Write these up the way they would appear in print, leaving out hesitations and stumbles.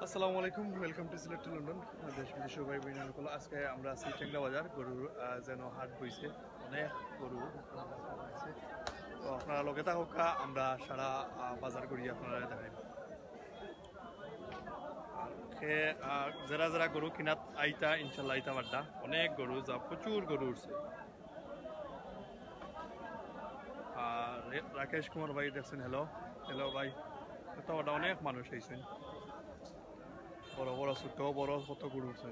আসসালামু আলাইকুম, welcome to Sylhet to London. দেশ বিদেশের ভাই বোনেরা, আজকে আমরা আছি টেংরা বাজার। গরুর যেন হাট বইছে, অনেক গরু আছে। তো আপনারা লগে থাকুক, আমরা সারা বাজার করি আপনারা দেখাই। যারা যারা গরু কিনাত আইতা ইনশাল্লাহ আইতা বাড্ডা, অনেক গরু যা প্রচুর গরু উঠছে। আর রাকেশ কুমার ভাই দেখছেন, হ্যালো হ্যালো ভাই। তো অনেক মানুষ আইছেন, বড় বড় ছোট বড় কত গরু উঠছে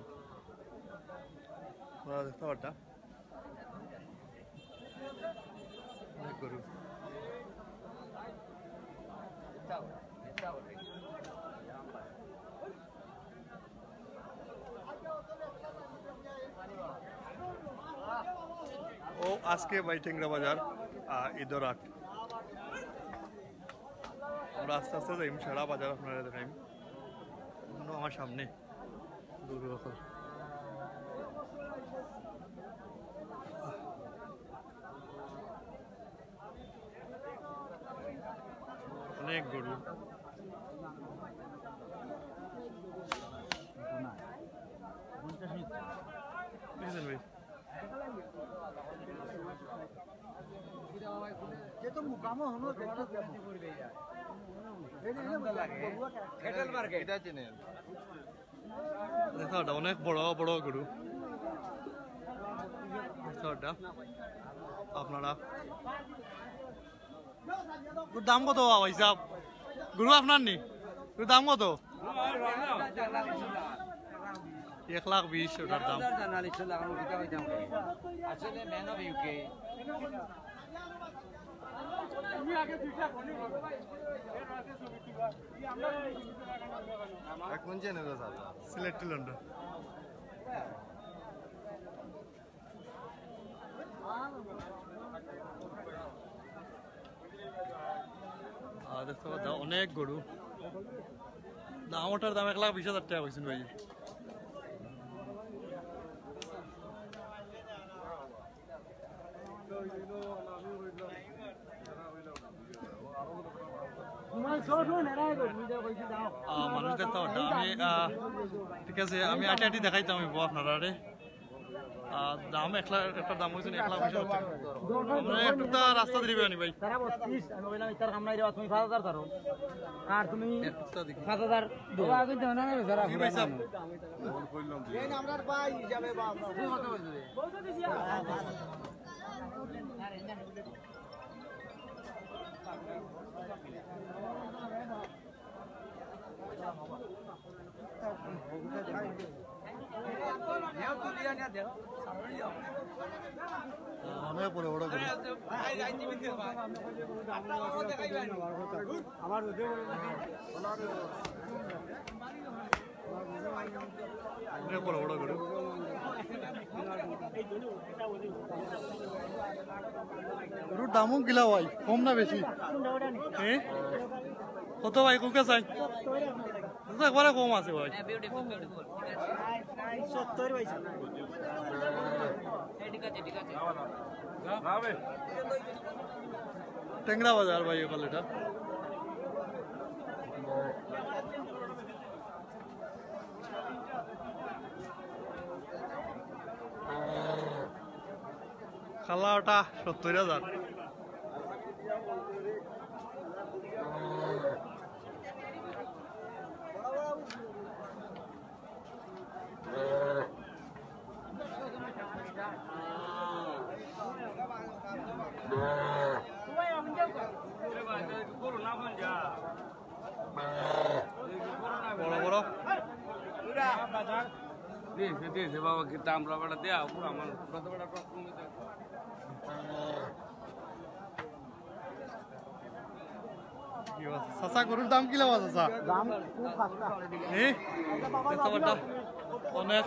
দেখতে পারটা, অনেক গরু। ও আজকে ভাই টেংরা বাজার ঈদের হাট। আমরা আস্তে আস্তে যাইম সারা বাজার আপনারা দেখাইম। আমার সামনে গরু এখন অনেক গরু। ভাই অনেক বড় বড় গরু আপনারা। দাম কত হিসাব গরু আপনার নি? দাম কত? 1,20,000 ওটার দাম। Sylhet to London. দেখতে পাচ্ছ অনেক গরু। দাম ওটার দাম 1,20,000 টাকা কইছেন ভাই। মানুষ দেখতে পারতাম আমি, ঠিক আছে আমি আটি আটি দেখাইতাম আপনারা। দাম একটা দাম হয়েছে 1,20,000 টাকা। একটু রাস্তা দিবে আনি ভাই। তুমি 5,000 ধরো আর তুমি 5,000 অনেক বড় বড় গরু। অনেক বড় বড় গরু। গরুর দামও গিলা ভাই, কম না বেশি? কত ভাই কুকা চাই? একবারে কম আছে ভাই। টেংরা বাজার ভাই ওখানে এটা। খালাটা 70,000। বড় বড় দিয়েছে বাবা, কিন্তু আমরা বেড়া দেয়া পুরো আমার চাচা গরুর দাম কিলো চাচা? অনেক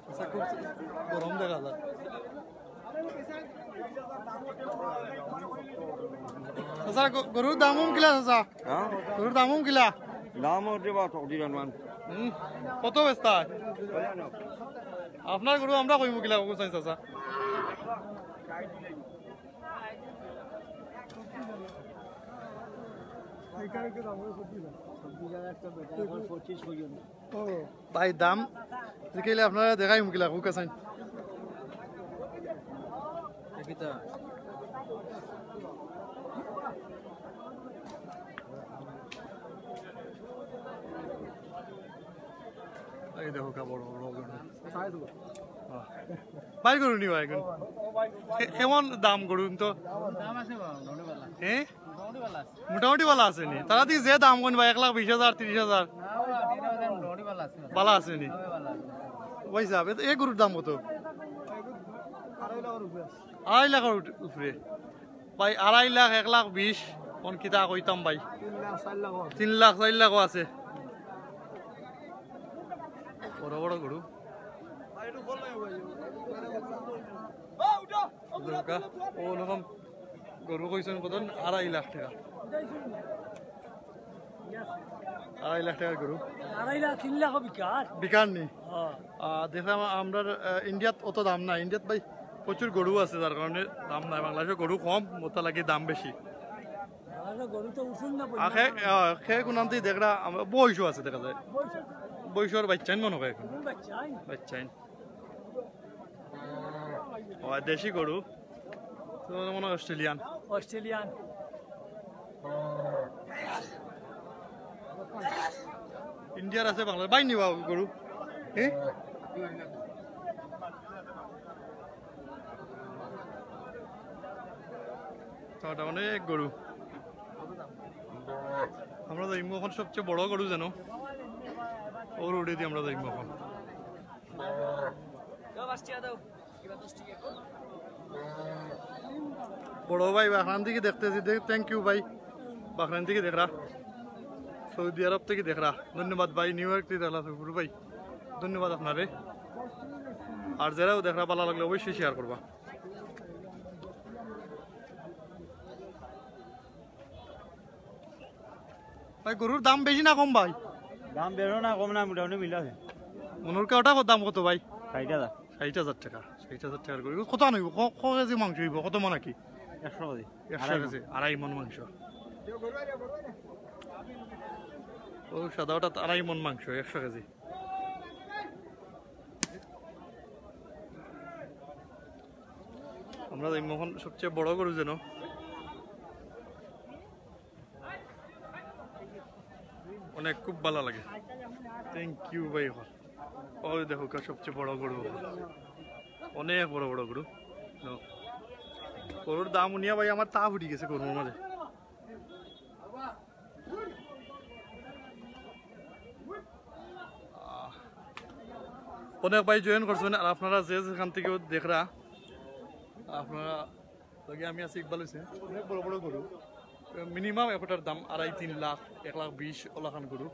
আচ্ছা খুব গরম দেখা যায় আচ্ছা গরুর দামও কিলা চাচা হ্যাঁ গরুর দামও কিলা দাম হচ্ছে বা 30 মান কত বেচতা আপনার গরু আমরা কইমু কিলা কইব চাই চাচা ভাই দাম দেখাইলে আপনারা দেখাই মুকিলা কুকা চাই এই দেখো কা বড় বড় গরু ভাই গরু নি ভাই কেমন দাম গরু তো হ্যাঁ মোটামুটি ভালো আছে নি তারা দিয়ে যে দাম কোন ভাই 1,20,000 30,000 ভালো আছে নি ওই যাবে এই গরুর দাম কত 2.5 লাখের উপরে ভাই 2.5 লাখ 1,20,000 কোন কিতা কইতাম ভাই 3 লাখ 4 লাখও আছে বড় বড় গরু ও রকম গরু কইছেন কত 2.5 লাখ টাকা 2.5 লাখ টাকার গরু 2.5 লাখ 3 লাখ বিকার নেই দেখলাম আমরা ইন্ডিয়াত অত দাম নাই ইন্ডিয়াত ভাই প্রচুর গরু আছে যার কারণে দাম নাই বাংলাদেশে গরু কম মোটা লাগে দাম বেশি গরু তো উঠুন না খে কোনান্তি দেখরা বয়সও আছে দেখা যায় বয়সর বাচ্চাইন মনে হয় এখন বাচ্চাইন দেশি গরু মনে হয় অস্ট্রেলিয়ান ইন্ডিয়ার আছে বাংলাদেশ বাই নিবা গরু হ্যাঁ অনেক গরু আমরা যাইম এখন সবচেয়ে বড় গরু জানো ও রোডে দিয়ে আমরা যাইম এখন বড় ভাই বাহরান থেকে দেখতেছি থ্যাংক ইউ ভাই বাহরান থেকে দেখরা সৌদি আরব থেকে দেখরা ধন্যবাদ ভাই নিউ ইয়র্ক থেকে দেখলা গুরু ভাই ধন্যবাদ আপনারে আর যারাও দেখরা ভালো লাগলে অবশ্যই শেয়ার করবা ভাই গরুর দাম বেশি না কম ভাই দাম বেরো না কম না মোটামুটি মিল আছে মনোর ওটা দাম কত ভাই 60,000 60,000 টাকা 60,000 টাকার গরু কত আনইব ক কেজি মাংস হইব কত মন নাকি 100 কেজি 100 কেজি 2.5 মন মাংস ও সাদা ওটা 2.5 মন মাংস 100 কেজি আমরা এখন সবচেয়ে বড় গরু যেন অনেক খুব ভালো লাগে থ্যাংক ইউ ভাই ওই দেখো সবচেয়ে বড় গরু অনেক বড় বড় গরু গরুর দাম উনিয়া ভাই আমার তা ফুটি গেছে গরুর মাঝে অনেক ভাই জয়েন করছেন আর আপনারা যে যেখান থেকে দেখরা আপনারা আমি আছি ইকবাল হয়েছে অনেক বড় বড় গরু মিনিমাম একটার দাম 2.5-3 লাখ 1,20,000 ওলাখান গরু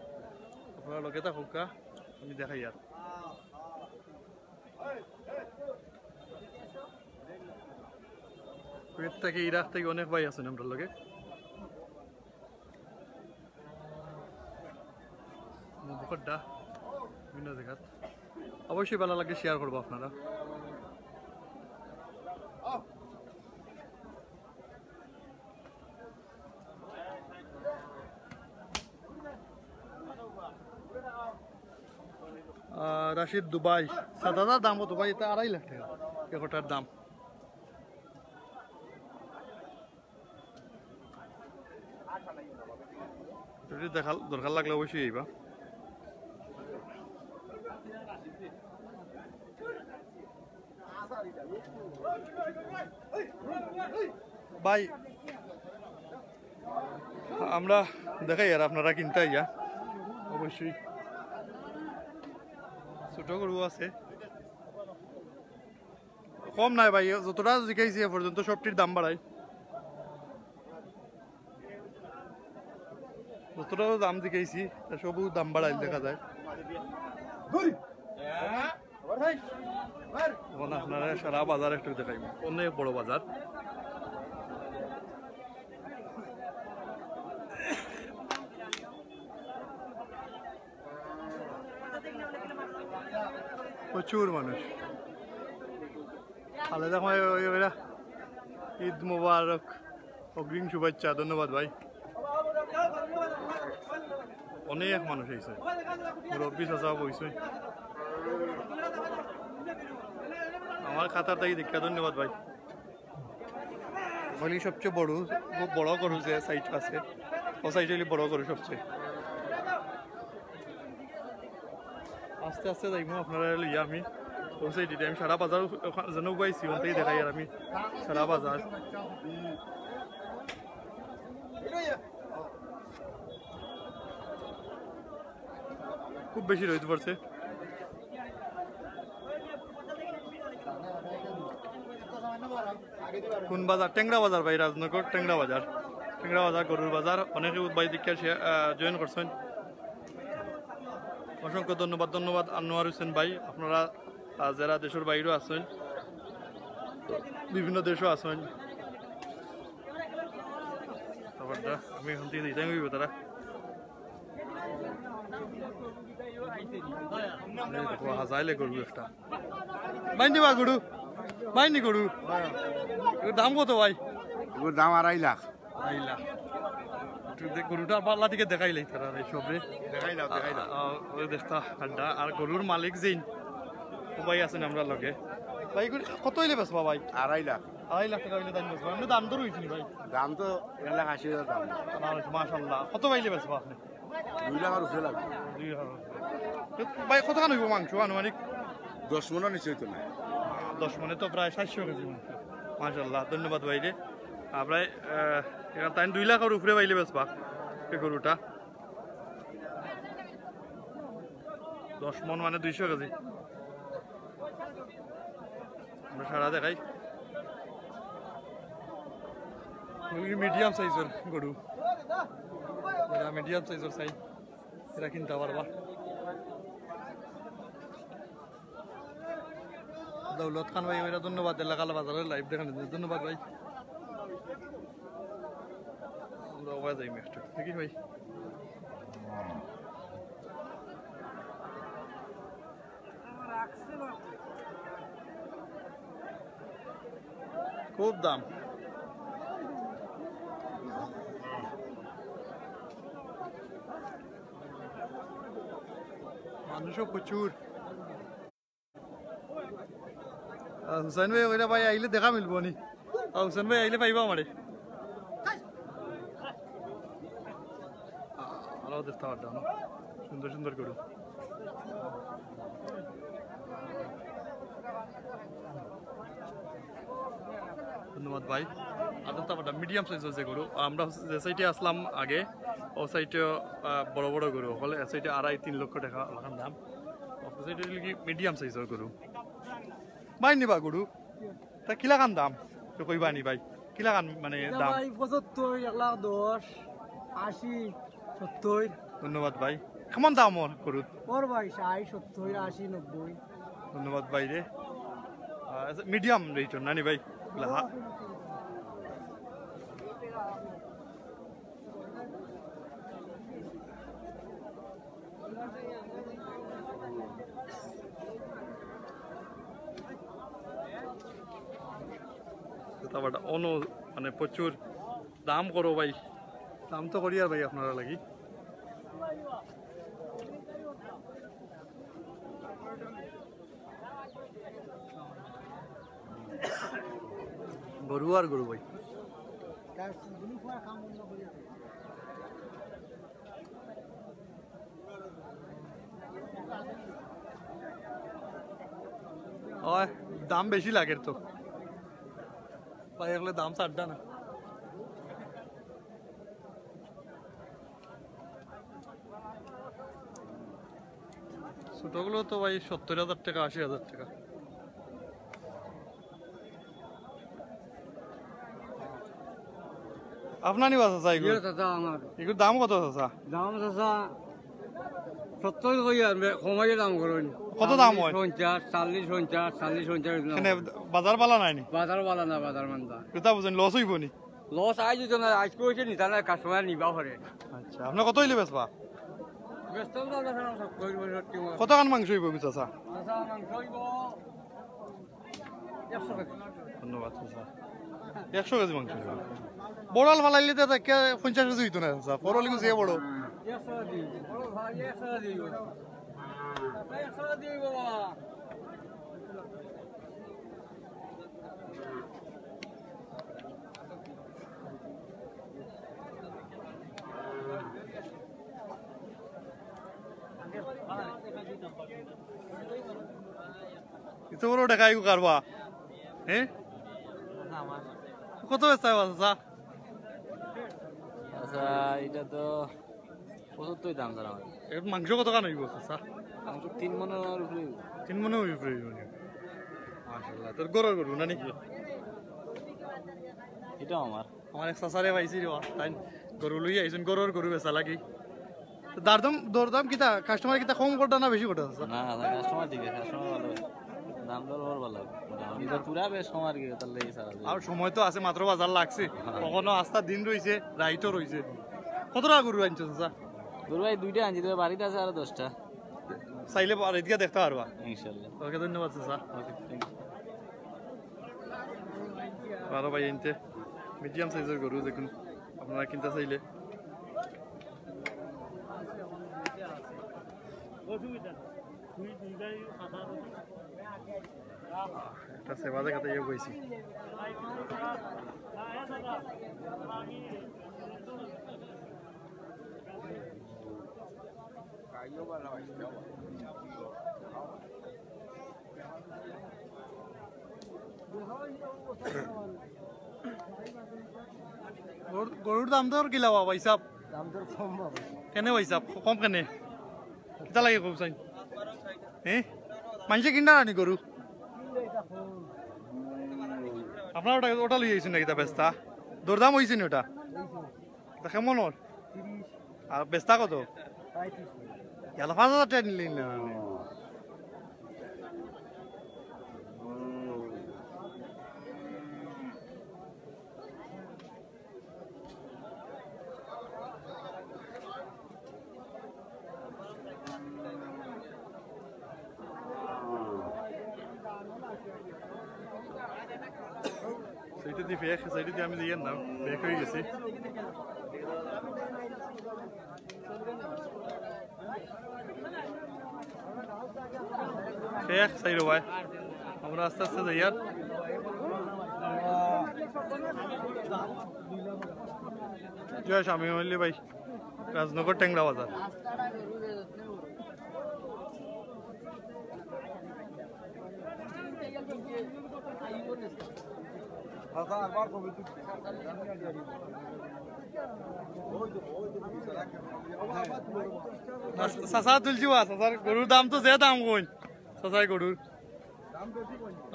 আপনারা লগে থাকুক আমি দেখাই আর কুয়েত থেকে ইরাক থেকে অনেক ভাই আছেন আমরা লগে বিভিন্ন জায়গাত অবশ্যই ভালো লাগে শেয়ার করবো আপনারা রাশিদ দুবাই সাদাদার দাম দুবাই এটা 2.5 লাখ টাকা একটার দাম যদি দেখাল দরকার লাগলে অবশ্যই এইবা ভাই আমরা দেখাই আর আপনারা কিনতে আইয়া অবশ্যই ছোট গরু আছে কম নাই ভাই যতটা জিকাইছি এ পর্যন্ত সবটির দাম বাড়াই যতটা দাম জিকাইছি সবও দাম বাড়াই দেখা যায় এখন আপনারা সারা বাজার একটু দেখাইব, অনেক বড় বাজার। প্রচুর মানুষ। আলাদা ঈদ মুবারক, অগ্রিম শুভেচ্ছা। ধন্যবাদ ভাই। অনেক মানুষ হয়েছে, মুরব্বী চাচা বইছে আমার খাতার তাই দীক্ষা। ধন্যবাদ ভাই। বলি সবচেয়ে বড়, খুব বড় গরু যে সাইট আছে ও সাইট হইলে বড় গরু সবচেয়ে। আস্তে আস্তে যাইব আপনারা লইয়া আমি ও সাইডে। আমি সারা বাজার যেন পাইছি ওটাই দেখাই। আর আমি সারা বাজার খুব বেশি রোদ পড়ছে। কোন বাজার? টেংরা বাজার ভাই, রাজনগর টেংরা বাজার। টেংরা বাজার গরুর বাজার। অনেকে ভাই দীক্ষা জয়েন করছেন, অসংখ্য ধন্যবাদ। ধন্যবাদ আনোয়ার হোসেন ভাই। আপনারা যারা দেশের বাইরেও আছেন, বিভিন্ন দেশও আছেন, আমি এখন থেকে দিতে হইব তারা। হাজাইলে গরু একটা বাইন দিবা গরু, বাইনি গরু দাম কত ভাই? দাম 2.5 লাখ। 2.5 লাখ। গরুটা পাল্লা থেকে দেখাইলে তারা সবরে দেখাই দাও। দেখতা আড্ডা। আর গরুর মালিক যেই ভাই আছেন আমরা লগে। ভাই কত হইলে বেচবা ভাই? 2.5 লাখ। 2.5 লাখ টাকা হইলে দাম বেচবা। আপনি দাম দর হয়েছিল ভাই? দাম তো 1,80,000 দাম। মাশাআল্লাহ। কত পাইলে বেচবা আপনি? 2 লাখের উপরে লাগবে। 2 লাখ। ভাই কতখান হইব মাংস আনুমানিক? 10 মনের নিচে হইতো না। 10 মনে তো প্রায় 700 কেজি মাংস। মাশাআল্লাহ। ধন্যবাদ ভাই রে। প্রায় তাই 2 লাখের উপরে পাইলে বেচবা এই গরুটা। 10 মন মানে 200 কেজি। আমরা সারা দেখাই। মিডিয়াম সাইজের গরু, এরা মিডিয়াম সাইজের চাই, এরা কিনতে পারবা। দৌলত খান ভাই ওইরা ধন্যবাদ। এলাকাল বাজারের লাইভ দেখানোর জন্য ধন্যবাদ ভাই। আমরা ওয়া যাই একটু দেখি ভাই। খুব দাম। মানুষও প্রচুর। হুসেন ভাই ওইটা ভাই আইলে দেখা মিলবো নি? হুসেন ভাই আইলে পাইবা আমারে? আরো দেখতে পারতাম সুন্দর সুন্দর গরু। ধন্যবাদ ভাই। আর দেখতে পারতাম মিডিয়াম সাইজের যে গরু। আমরা যে সাইডে আসলাম আগে ও সাইডে বড় বড় গরু হলে এ সাইডে 2.5-3 লক্ষ টাকা লাগান দাম। অপর সাইডে কি মিডিয়াম সাইজের গরু। ভাই নিবা গরু তা কি লাগান দাম তো কইবা নি ভাই? কি লাগান মানে দাম? 75, 1,10,000, 80, 70। ধন্যবাদ ভাই। কেমন দাম ওর গরু? ওর ভাই 60, 70, 80, 90। ধন্যবাদ ভাই রে। মিডিয়াম রেটর নানি ভাই? মানে প্রচুর দাম করো ভাই। দাম তো করি আর ভাই আপনারা লাগি। গরু আর গরু ভাই। দাম বেশি লাগে তো ভাই, এগুলো দাম ছাড়া না। ছোটগুলো তো ভাই 70,000 টাকা, 80,000 টাকা। আপনার নিবা চাচা এগুলো? এগুলোর দাম কত চাচা? দাম চাচা 70 কই আর কমাইয়ে দাম করুন কত দাম হয় 50 40 50 40 50 এখানে বাজার বালা নাই নি বাজার বালা না বাজার মানতা কিতা বুঝেন লস হইব নি লস আই যদি না আজ কইছে নি তাহলে কাস্টমার নিবা করে আচ্ছা আপনি কত হইলে বেচবা ব্যস্ত না না সব কই বলি সত্যি কত কান মাংস হইব চাচা আচ্ছা মাংস হইব 100 টাকা ধন্যবাদ চাচা 100 কেজি মাংস হইব বড়াল ফালাইলে তো 50 কেজি হইতো না চাচা পরলি যে বড় 100 দিই বড় ভাই 100 দিই 100 দিই বাবা এত বড় টাকাই কারবা হ্যাঁ কত বেচতে চাচা আচ্ছা এটা তো 75 দাম ধরা হয় এর মাংস কত কান হইব চাচা মাংস 3 মনের উপরে 3 মনে হইব মাশাআল্লাহ তোর গরর গরু না নাকি এটা আমার আমার এক চাচারে পাইছি রে তাই গরু লই আইছেন গরর গরু বেচা লাগি দরদাম কিতা কাস্টমার কিতা কম করতা না বেশি করতা চাচা না কাস্টমার ঠিক আছে কাস্টমার ভালো দাম দর ওর ভালো মোটামুটি তো পুরা বেশ সময় কি তার লেগে সারা আর সময় তো আছে মাত্র বাজার লাগছে কখনো আস্তা দিন রইছে রাইতও রইছে কত টাকা গরু আনছো চাচা তোর ভাই দুইটা আনছি তোর বাড়িতে আছে আর 10টা চাইলে আর এদিকে দেখতে পারবা ইনশাআল্লাহ ওকে ধন্যবাদ চাচা ওকে থ্যাংক ইউ ভালো ভাই আনতে মিডিয়াম সাইজের গরু দেখুন আপনারা কিনতে চাইলে একটা সেবা দেখাতে ইয়ে বইছি গরুর দাম দর কিলা বাবা হিসাব দাম তো কম বাবা কেনে হিসাব কম কেনে কিতা লাগে কম চাই হ্যাঁ মানুষে কিনা আনি গরু আপনার ওটা ওটা লই আইছেন নাকি তা বেস্তা দরদাম হয়েছে নি ওটা তা কেমন ওর আর বেস্তা কত 5,000 টাকা নিলেন না সেইটা দিয়ে ফেক সেইটা দিয়ে আমি দিয়ে না বেক হয়ে গেছি ফেক সাইরো ভাই আমরা আস্তে আস্তে যাই আর জয় স্বামী হইলে ভাই রাজনগর টেংরা বাজার চাচা তুলছি চাচার গরুর দাম তো যে দাম কইন চাচাই গরুর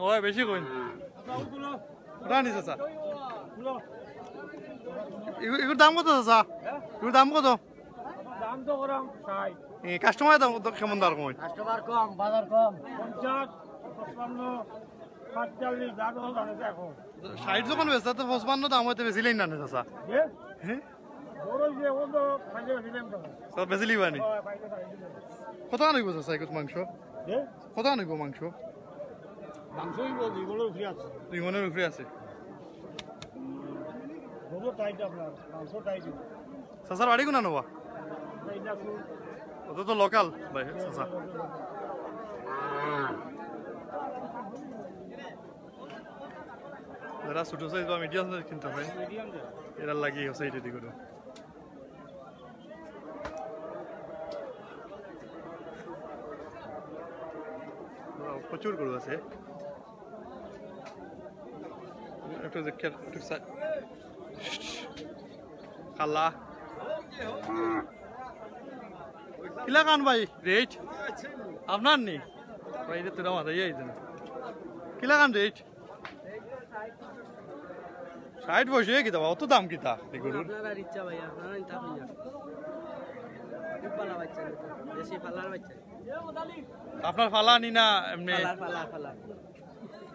ওই বেশি কইন রানি চাচা এগুলোর দাম কত চাচা এগুলোর দাম কত দাম তো করাম চাই কাস্টমারের দাম কেমন দাম কইন কাস্টমার কম বাজার কম 50 55 47 দাম হলো দেখো 60 যখন বেচা তো 55 দাম হইতে বেশি লাইন না চাচা হ্যাঁ বড় যে ও তো ফাইলে দিলাম তো সব বেশি লিবানি কত আনইব চাচা এগুলো মাংস কত আনইব মাংস মাংসই বলি বড় ফ্রি আছে 2 মনের উপরে আছে বড় টাইট আপনার মাংস টাইট চাচার বাড়ি কোনা নবা এইটা ওটা তো লোকাল ভাই চাচা যারা ছোট সাইজ বা মিডিয়াম সাইজ কিনতে হয় এরা লাগিয়ে হচ্ছে এটা দিকে প্রচুর গরু আছে একটু কালা কিলা কান ভাই রেট আপনার নি ভাই এটা তোরা মাথায় আইতেন কিলা কান রেট 60 বসে কিতা অত দাম কিতা এই গরুর আপনার ইচ্ছা ভাই আপনারা নিতে পারেন পালা বাচ্চা দেশি পালার বাচ্চা আপনার ফালা নি না এমনি পালা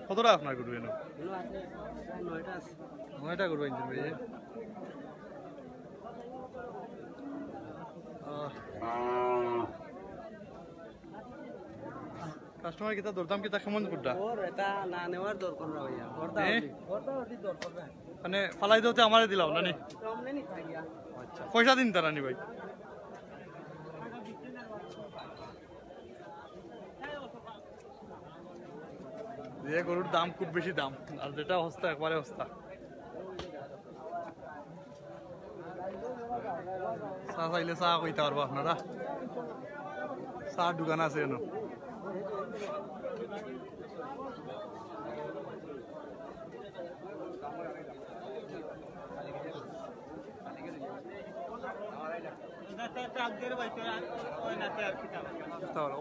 কতটা আপনার গরু এনো এগুলো আছে 9টা আছে 9টা গরু আনছেন ভাই কাস্টমার কিতা দরদাম কিতা কেমন করটা ওর এটা না নেওয়ার দরকার না ভাইয়া ওরটা ওটি দরকার না মানে ফালাই দিতে আমারে দিলাও না নি কম নেই খাইয়া আচ্ছা পয়সা দিন তারা নি ভাই যে গরুর দাম খুব বেশি দাম আর যেটা হস্তা একবারে হস্তা চা চাইলে চা কইতে পারবো আপনারা চা দোকান আছে এনো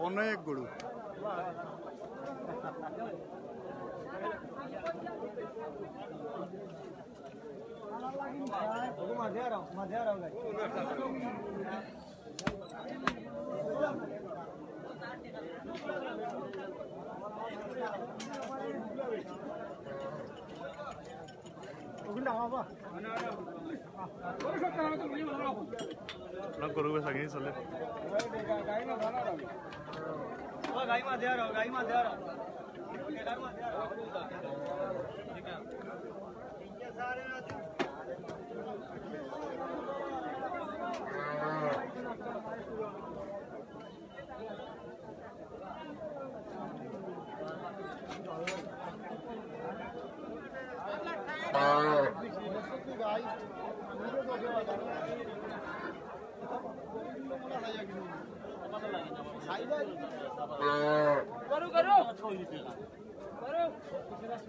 অনেক গরু গরু বেচা কিনি চলে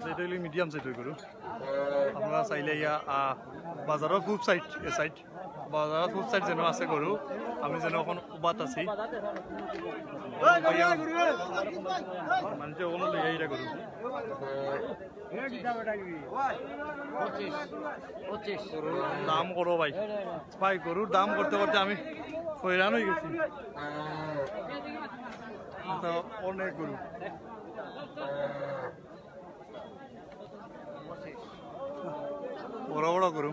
যেটা হইলে মিডিয়াম সাইজ হয়ে গরু আপনারা চাইলে ইয়া বাজারের ফুড সাইড এ সাইড বাজারের ফুড সাইড যেন আছে গরু আমি যেন এখন উবাত আছি মানুষ ওগুলো লইয়া ইরা গরু দাম করো ভাই ভাই গরুর দাম করতে করতে আমি হইরান হয়ে গেছি অনেক গরু বড় বড় গরু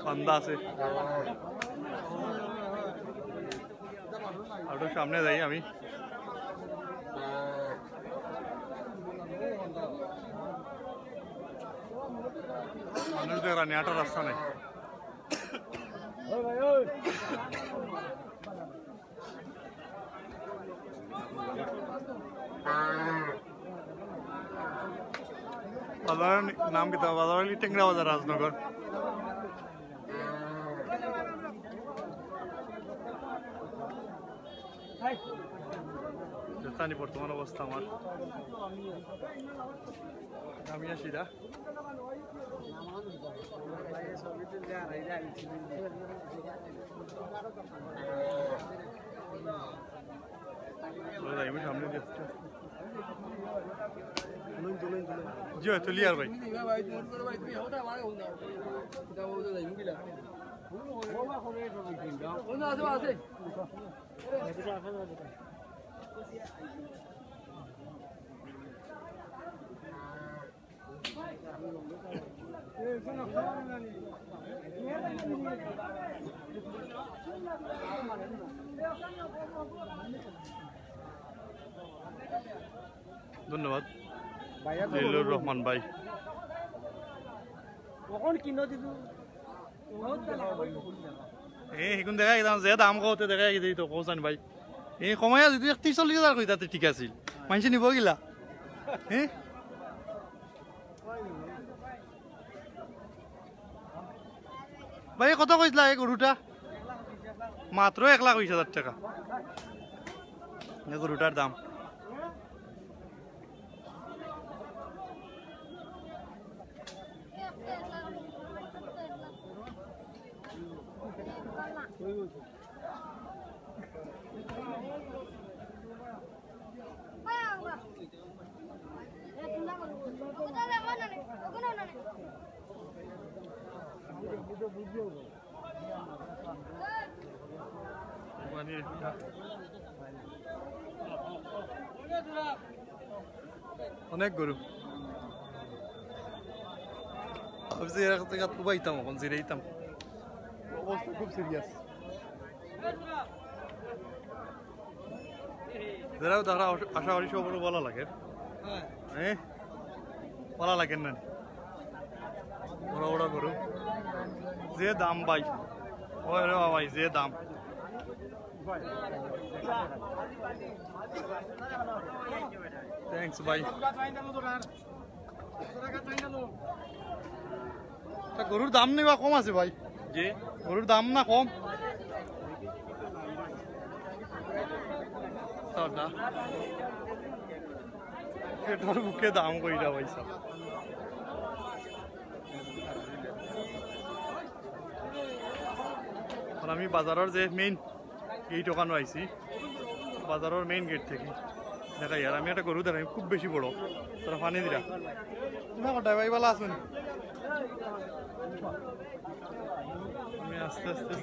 বান্ধা আছে আর সামনে যাই আমি মানুষ দেখা নিয়ে আটার রাস্তা নাই বাজারের নাম কি বাজার টেংরা বাজার রাজনগর জানি বর্তমান অবস্থা আমার আমি আসি দা সামনে জি তুলিয়ার ভাই ধন্যবাদ জিলুর রহমান ভাই সেইখন দেখা যে দাম কওঁতে দেখা তো কৌচান ভাই এই সময় যদি 30-40 হাজার তাতে ঠিক আছিল মানুষ নিব গিলা হে ভাই কত কইছিলা এই গরুটা মাত্র 1,20,000 টাকা গরুটার দাম অনেক গরু ভাবছি এক জায়গা উবাইতাম এখন জিরাইতাম অবস্থা খুব সিরিয়াস যারাও তারা আশা করি সব বলা লাগে হ্যাঁ বলা লাগেন না বড় বড় গরু যে দাম ভাই ওই রে ভাই যে দাম থ্যাঙ্কস ভাই গরুর দাম নেই বা কম আছে ভাই জি গরুর দাম না কম পেটর বুকে দাম কইরা পয়সা আমি বাজারের যে মেইন গেট ওখানে আইছি বাজারের মেইন গেট থেকে দেখাই আর আমি একটা গরু দেখাই খুব বেশি বড় তোরা পানি দিরা না কটাই ভাই ভালো আছেন আমি আস্তে আস্তে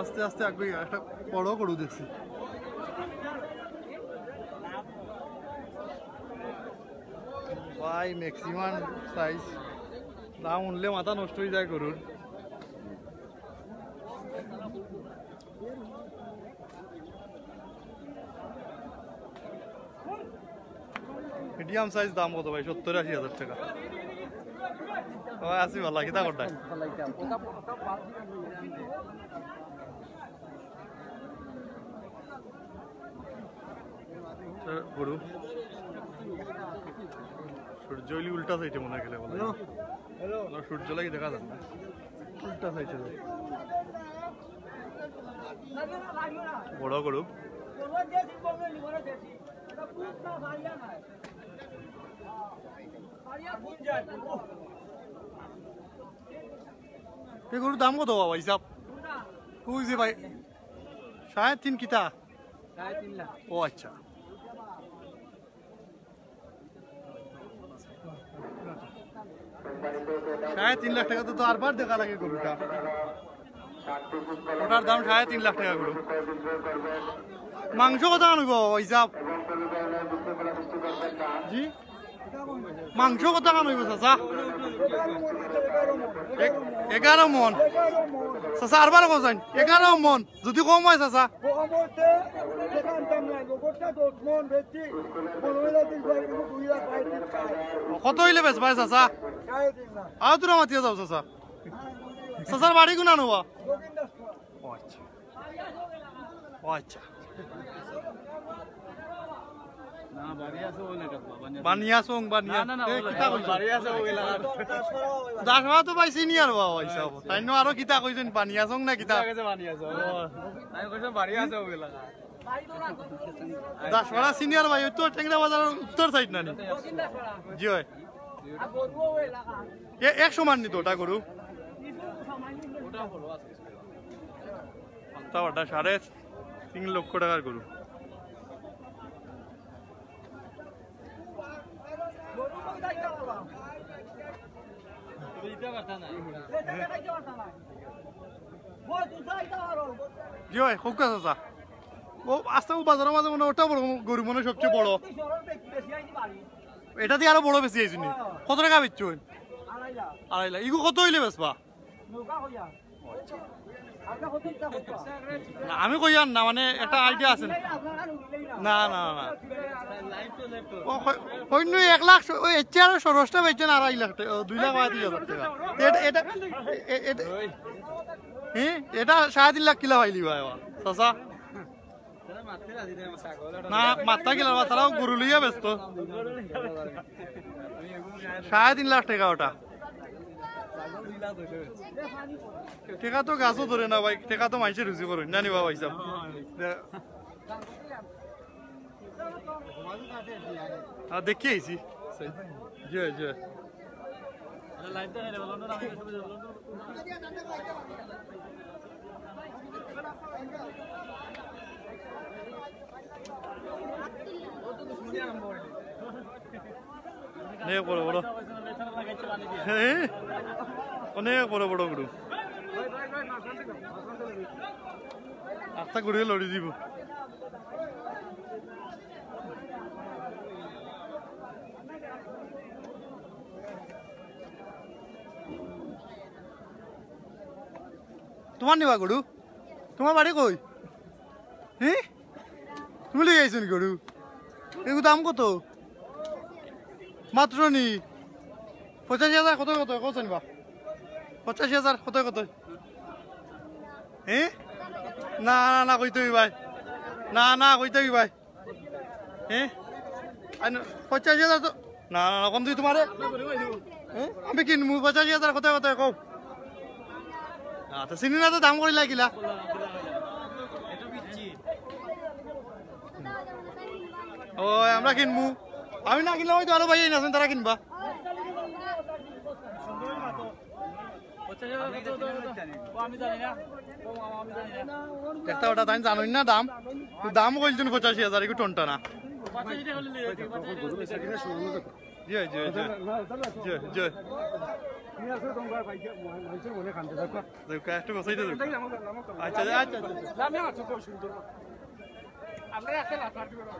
আস্তে আস্তে আগে একটা বড় গরু দেখছি ভাই ম্যাক্সিমাম সাইজ দাম উনলে মাথা নষ্ট হয়ে যায় গরুর মিডিয়াম সাইজ দাম কত ভাই 70-80 টাকা আসি ভালো কিতা করতে গরু সূর্য উল্টা সাইডে মনে গেলে বলে সূর্য লাগি দেখা যায় না উল্টা সাইডে বড় গরু এই গরুর দাম কত বাবা হিসাব বুঝছি ভাই 3.5 কিতা 3.5 লাখ ও আচ্ছা $3.5 লাখ টাকা তো আরবার দেখা লাগে গরুটা ওটার দাম 3.5 লাখ টাকা গরু মাংস কত আনব হিসাব জি মাংস কত আনব চাচা 11 মন চাচা আরবার কোথায় 11 মন যদি কম হয় চাচা কত হইলে বেশ ভাই চাচা আর তোরা মাতিয়ে যাও চাচা চাচার বাড়ি কোন আনবা ও আচ্ছা ও আচ্ছা না বাড়ি আছে ওই লাগা বানিয়া সং বানিয়া না কিতা কইছ বাড়ি আছে ওই লাগা দাসমা তো ভাই সিনিয়র বাবা হিসাব তাই ন আরো কিতা কইছেন বানিয়া সং না কিতা কাছে বাড়ি আছে আমি কইছ বাড়ি আছে ওই লাগা দাসমারা সিনিয়র ভাই তো টেংরা বাজার উত্তর সাইড না নি জি হয় এক সমান নি তো ওটা গরু ওটা বড় আছে তা ওটা 3.5 লক্ষ টাকার গরু জি হয় খুব কাছে চাচা ও আস্তে বাজারের মাঝে মনে ওটা বড় গরু মনে সবচেয়ে বড় এটা দিয়ে আরো বড় বেশি আইছি কত টাকা বেচছেন 2.5 লাখ ইগো কত হইলে বেচবা না আমি কই আর না মানে একটা আইডিয়া আছে না না না অন্য 1 লাখ ওই এর সরসটা বেচছেন 2.5 লাখ টাকা 2 লাখ 30,000 টাকা এটা হ্যাঁ এটা 3.5 লাখ কিলো পাইলি ভাই চাচা না মাত্রা কিলো তারাও গরু লইয়া ব্যস্ত 3.5 লাখ টাকা ওটা টেকা তো গাছও ধরে না ভাই টেকা তো মাইসে রুচি করুন জানি বাবা হিসাব দেখি আইছি জয় জয় অনেক বড় বড় অনেক বড় বড় গরু আটটা ঘুরিয়ে লড়ি দিব তোমার নিবা গরু তোমার বাড়ি কই হ্যাঁ তুমি লিয়ে আইছো গরু এগুলো দাম কত মাত্র নি 85,000 কত কত কত নিবা 85,000 কত কত হ্যাঁ না না না কইতে ভাই না না কইতে ভাই হ্যাঁ 85,000 তো না না কম দিই তোমারে আমি কিনবো 85,000 কত কত কও আচ্ছা চিনি না তো দাম করে লাগিলা ও আমরা কিনবো আমি না কিনলে হয়তো আরো ভাই আছেন তারা কিনবা একটা ওটা তাই জানোই না দাম দাম কইছেন 85,000 একটু টনটা না জয় জয় জয় জয় জয় একটু বসাই দে আচ্ছা আচ্ছা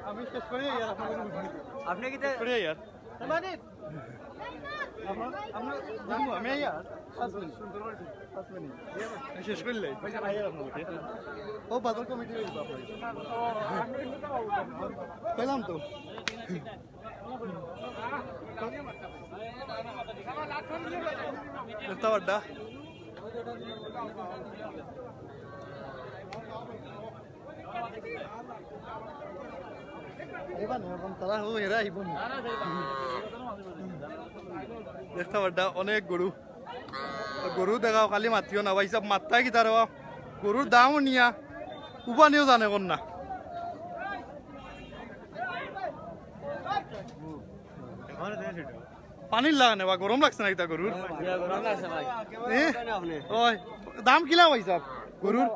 আমি শেষ করি আপনি কি করে यार আমি यार 5 মিনিট শেষ করলে ও বাদল কমিটি পেলাম তো ఎంత పడ్డా দেখতে পাড্ডা অনেক গরু গরু দেখাও খালি মাতিও না ভাই সব মাত্রায় কি তার গরুর দামও নিয়া উপানিও জানে কোন না পানির লাগা নেবা গরম লাগছে নাকি তা গরুর দাম কিলা ভাই সব গরুর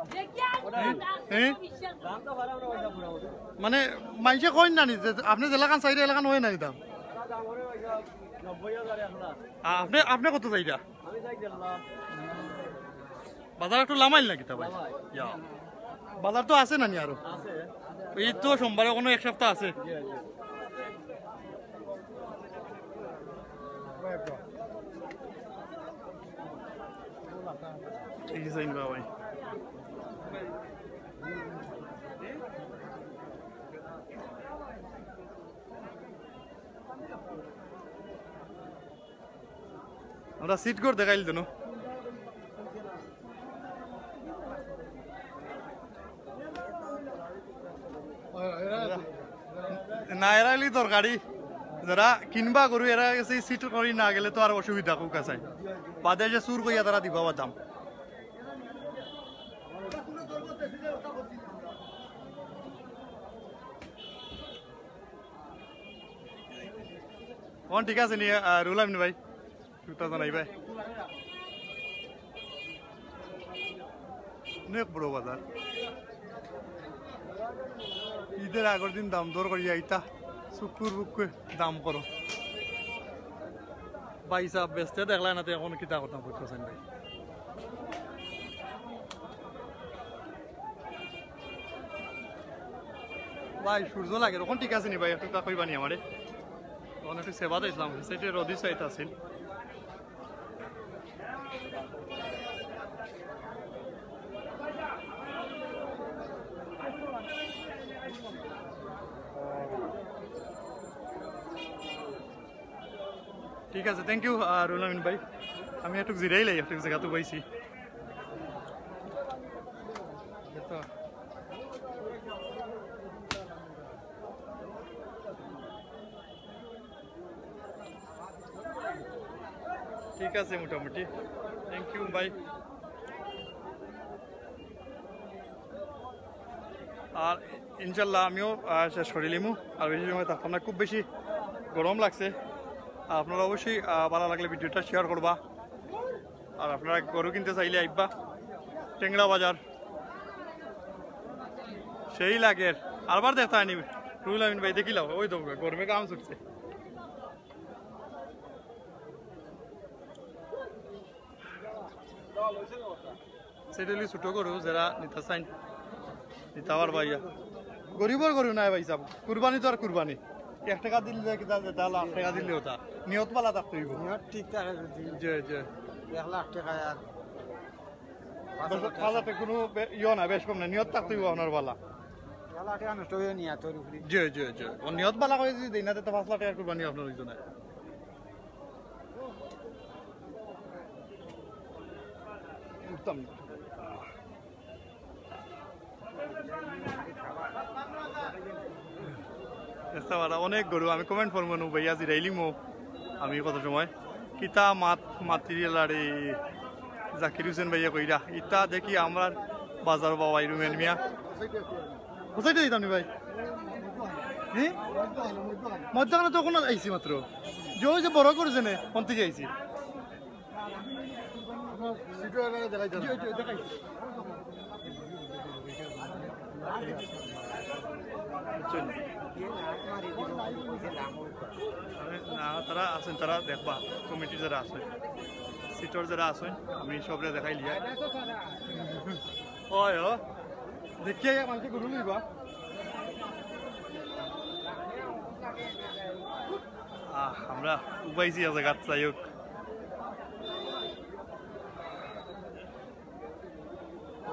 মানে মানুষে কই না নি আপনি এলাকান চাইলে এলাকান হয় নাই দাম আপনি আপনি কত চাইটা বাজার একটু লামাইল নাকি তা ভাই বাজার তো আছে না নি আরো এই তো সোমবারে কোনো এক সপ্তাহ আছে ভাই আমরা সিট করে দেখাইল তো না এরাইলি দরকারি যারা কিনবা গরু এরা সেই সিট করি না গেলে তো আর অসুবিধা খুব কাছে বাদে যে সুর কইয়া তারা দিবা দাম ঠিক আছে নি রুলাম নি ভাই 2000 ভাই অনেক বড় বাজার ঈদের আগের দিন দাম দর করি আইতা শুকুর বুকুর দাম করো ভাই সাহেব বেচতে দেখলা না তো এখন কিতা কথা বলতেছেন ভাই ভাই সূর্য লাগে তখন ঠিক আছে নি ভাই একটু কইবা নি আমারে তখন একটু সেবা দিয়েছিলাম সেটা রদি সাইট আছিল ঠিক আছে থ্যাংক ইউ রুল আমিন ভাই আমি একটু জিরাই লাই একটু জায়গা তো পাইছি ঠিক আছে মোটামুটি থ্যাংক ইউ ভাই আর ইনশাল্লাহ আমিও শেষ করে লিমু আর বেশি সময় থাকতাম না খুব বেশি গরম লাগছে আপনারা অবশ্যই ভালো লাগলে ভিডিওটা শেয়ার করবা আর আপনারা গরু কিনতে চাইলে আইবা টেংরা বাজার সেই লাগে আরবার দেখতে আনি রুল আমিন ভাই দেখিলাম ওই তো গরমে কাম ছুটছে সেটা হলি ছোট গরু যারা নিতে চাইন নিতে আবার ভাইয়া গরিবর গরু নাই ভাই সাহেব কুরবানি তো আর কুরবানি 1 টাকা দিলে কিতা যেটা 1 টাকা দিলে ওটা নিয়ত পালা থাকতে হইব ঠিক থাকে যদি জি জি 1 লাখ টাকা আর 5,000 টাকা কোনো ইয়ে না বেশ কম না নিয়ত থাকতে হইব আপনার বালা 1 লাখ টাকা নষ্ট হয়ে নিয়ে তোর উপরে জি জি জি ও নিয়ত বালা করে যদি দেই না তো 5 লাখ টাকা কুরবানি আপনার হইতো না উত্তম অনেক গরু আমি কমেন্ট করবো ভাইয়া জিরাইলিমো আমি কত সময় কিতা মাতিরিয়াল আর এই জাকির হোসেন ভাইয়া কইরা ইতা দেখি আমরা বাজার বাবাই রুমেন মিয়া কোথায় দিতাম নি ভাই হ্যাঁ মধ্যখানে তখন আইসি মাত্র যে বড় করেছে নে কোন থেকে আইসি না তারা আছেন তারা দেখবা কমিটি যারা আছে সিটর যারা আছেন আমি সবরে দেখাই লিয়া ওই ও দেখিয়ে মানুষকে গরু লইবা আমরা উপাইছি আছে গাছ যাই হোক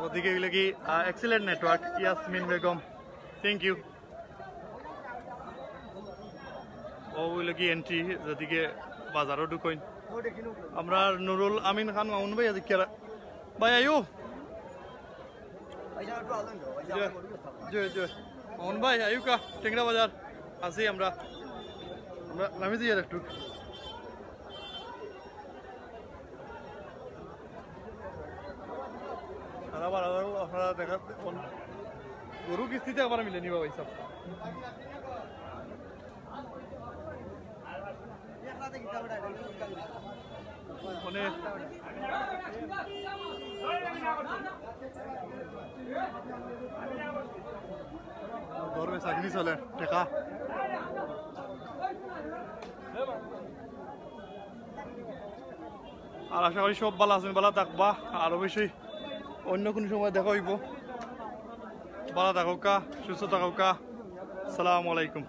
ওদিকে গেলে কি excellent network Yasmin Begum thank you ওগুলো কি এন্ট্রি যেদিকে বাজারও ঢুকইন আমরা নুরুল আমিন খান মামুন ভাই এদিকে ভাই আয়ু মামুন ভাই আয়ু কা টেংরা বাজার আছি আমরা নামি যাই একটু আপনারা দেখা গরু কিস্তিতে আবার মিলে নিবা ভাই সব মানে ধরবে চাকরি চলে টেকা আর আশা করি সব ভালো আছেন ভালো থাকবা আর অবশ্যই অন্য কোনো সময় দেখা হইব ভালো থাকুক সুস্থ থাকুক আসসালামু আলাইকুম